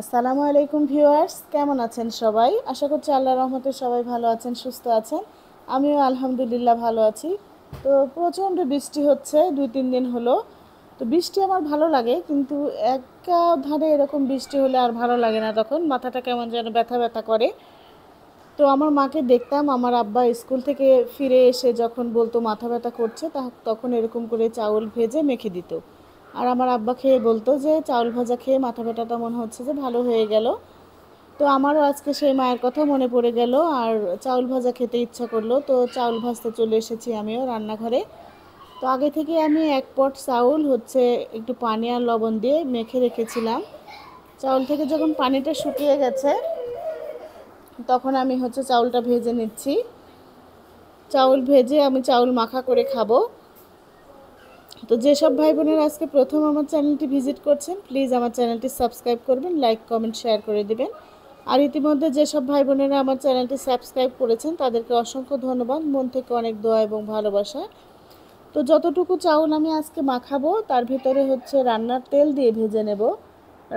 আসসালামু আলাইকুম ভিউয়ার্স, কেমন আছেন সবাই? আশা করছি আল্লাহর রহমতে সবাই ভালো আছেন, সুস্থ আছেন। আমিও আলহামদুলিল্লাহ ভালো আছি। তো প্রচণ্ড বৃষ্টি হচ্ছে 2-3 দিন হলো। তো বৃষ্টি আমার ভালো লাগে, কিন্তু একাধারে এরকম বৃষ্টি হলে আর ভালো লাগে না, তখন মাথাটা কেমন যেন ব্যথা ব্যথা করে। তো আমার মাকে দেখতাম, আমার আব্বা স্কুল থেকে ফিরে এসে যখন বলতো মাথা ব্যথা করছে, তখন এরকম করে চাউল ভেজে মেখে দিত। আর আমার আব্বা খেয়ে বলতো যে চাউল ভাজা খেয়ে মাথা ব্যথাটা মনে হচ্ছে যে ভালো হয়ে গেল। তো আমারও আজকে সেই মায়ের কথা মনে পড়ে গেল, আর চাউল ভাজা খেতে ইচ্ছা করলো। তো চাউল ভাজতে চলে এসেছি আমিও রান্নাঘরে। তো আগে থেকে আমি 1 পট চাউল একটু পানি আর লবণ দিয়ে মেখে রেখেছিলাম। চাউল থেকে যখন পানিটা শুকিয়ে গেছে, তখন আমি চাউলটা ভেজে নিচ্ছি। চাউল ভেজে আমি চাউল মাখা করে খাবো। তো যেসব ভাই বোনেরা আজকে প্রথম আমার চ্যানেলটি ভিজিট করছেন, প্লিজ আমার চ্যানেলটি সাবস্ক্রাইব করবেন, লাইক কমেন্ট শেয়ার করে দিবেন। আর ইতিমধ্যে যেসব ভাই বোনেরা আমার চ্যানেলটি সাবস্ক্রাইব করেছেন তাদেরকে অসংখ্য ধন্যবাদ, মন থেকে অনেক দোয়া এবং ভালোবাসা। তো যতটুকু চাউল আমি আজকে মাখাবো তার ভিতরে রান্নার তেল দিয়ে ভেজে নেব।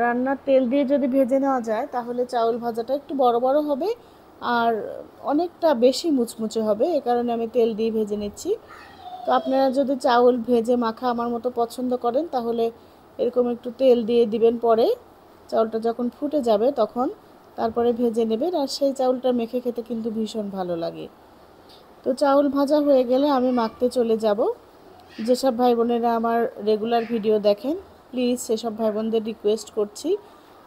রান্নার তেল দিয়ে যদি ভেজে নেওয়া যায় তাহলে চাউল ভাজাটা একটু বড় বড় হবে আর অনেকটা বেশি মুচমুচে হবে, এ কারণে আমি তেল দিয়ে ভেজে নিচ্ছি। তো আপনারা যদি চাউল ভেজে মাখা আমার মতো পছন্দ করেন তাহলে এরকম একটু তেল দিয়ে দিবেন, পরে চাউলটা যখন ফুটে যাবে তখন তারপরে ভেজে নেবেন, আর সেই চাউলটা মেখে খেতে কিন্তু ভীষণ ভালো লাগে। তো চাউল ভাজা হয়ে গেলে আমি মাখতে চলে যাব। যেসব ভাই বোনেরা আমার রেগুলার ভিডিও দেখেন, প্লিজ সেসব ভাই বোনদের রিকোয়েস্ট করছি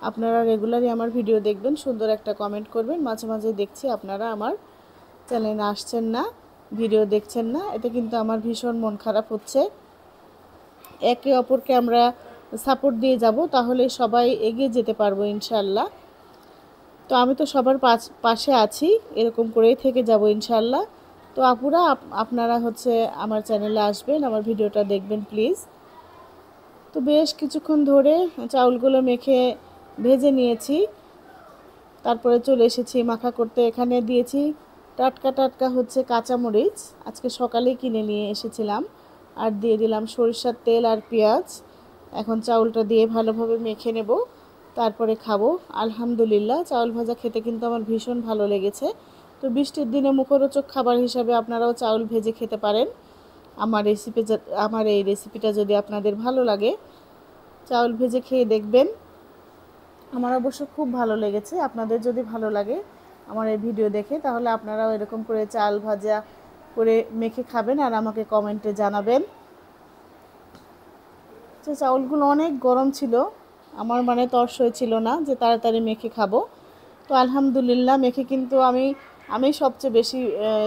আপনারা রেগুলারই আমার ভিডিও দেখবেন, সুন্দর একটা কমেন্ট করবেন। মাঝে মাঝে দেখছি আপনারা আমার চ্যানেলে আসছেন না, ভিডিও দেখছেন না, এতে কিন্তু আমার ভীষণ মন খারাপ হচ্ছে। একে অপরকে আমরা সাপোর্ট দিয়ে যাব, তাহলে সবাই এগিয়ে যেতে পারবো ইনশাল্লাহ। তো আমি তো সবার পাশে আছি, এরকম করেই থেকে যাব ইনশাল্লাহ। তো আপুরা, আপনারা আমার চ্যানেলে আসবেন, আমার ভিডিওটা দেখবেন প্লিজ। তো বেশ কিছুক্ষণ ধরে চাউলগুলো মেখে ভেজে নিয়েছি, তারপরে চলে এসেছি মাখা করতে। এখানে দিয়েছি টাটকা টাটকা কাঁচামরিচ, আজকে সকালেই কিনে নিয়ে এসেছিলাম। আর দিয়ে দিলাম সরিষার তেল আর পেঁয়াজ। এখন চাউলটা দিয়ে ভালোভাবে মেখে নেব, তারপরে খাবো। আলহামদুলিল্লাহ, চাউল ভাজা খেতে কিন্তু আমার ভীষণ ভালো লেগেছে। তো বৃষ্টির দিনে মুখরোচক খাবার হিসাবে আপনারাও চাউল ভেজে খেতে পারেন। আমার এই রেসিপিটা যদি আপনাদের ভালো লাগে, চাউল ভেজে খেয়ে দেখবেন। আমার অবশ্য খুব ভালো লেগেছে। আপনাদের যদি ভালো লাগে আমার এই ভিডিও দেখে, তাহলে আপনারাও এরকম করে চাল ভাজা করে মেখে খাবেন আর আমাকে কমেন্টে জানাবেন। তো চাউলগুলো অনেক গরম ছিল, আমার তর সইছিল না যে তাড়াতাড়ি মেখে খাবো। তো আলহামদুলিল্লাহ, মেখে কিন্তু আমি সবচেয়ে বেশি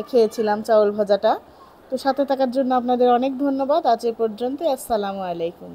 খেয়েছিলাম চাউল ভাজাটা। তো সাথে থাকার জন্য আপনাদের অনেক ধন্যবাদ। আজ এ পর্যন্ত, আসসালামু আলাইকুম।